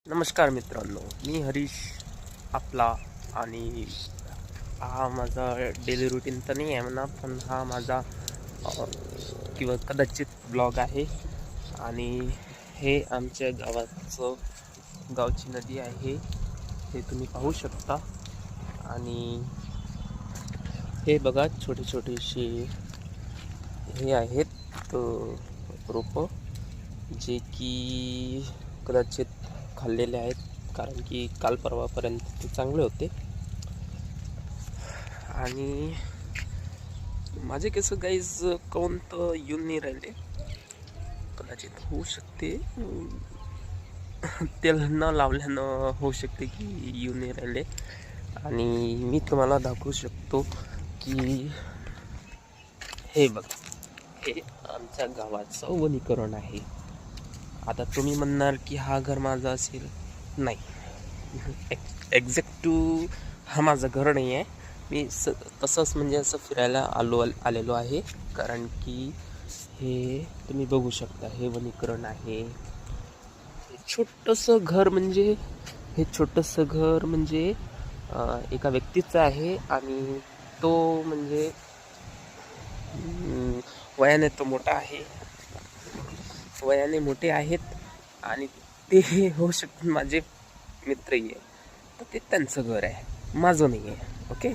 नमस्कार मित्रांनो, मी हरीश आपला. आणि हा माझा डेली रुटीन तर नाही आहे म्हणा, पण हा माझा किंवा कदाचित ब्लॉग आहे. आणि हे आमच्या गावची नदी आहे, हे तुम्ही पाहू शकता. आणि हे बघा, छोटे छोटेसे हे आहेत रोपं, जे की कदाचित खाल्लेले आहेत, कारण की काल परवापर्यंत ते चांगले होते. आणि माझे केस गाईज काऊन तर येऊन नाही राहिले, कदाचित होऊ शकते तेल न लावल्यानं होऊ शकते की येऊन नाही राहिले. आणि मी तुम्हाला दाखवू शकतो की हे बघ, हे आमच्या गावाचं वनीकरण आहे. आता तुम्ही म्हणणार की हा घर माझा असेल. नाही, एक्झॅक्ट हा माझं घर नाही आहे. मी तसंच म्हणजे असं फिरायला आलेलो आहे, कारण की हे तुम्ही बघू शकता, हे वनीकरण आहे. हे छोटंसं घर म्हणजे एका व्यक्तीचं आहे. आणि तो म्हणजे वयाने तो मोठा आहे, वयाने मोठे आहेत. आणि ते होऊ शकतात माझे मित्रही आहे, तर ते त्यांचं घर आहे, माझं नाही आहे. ओके.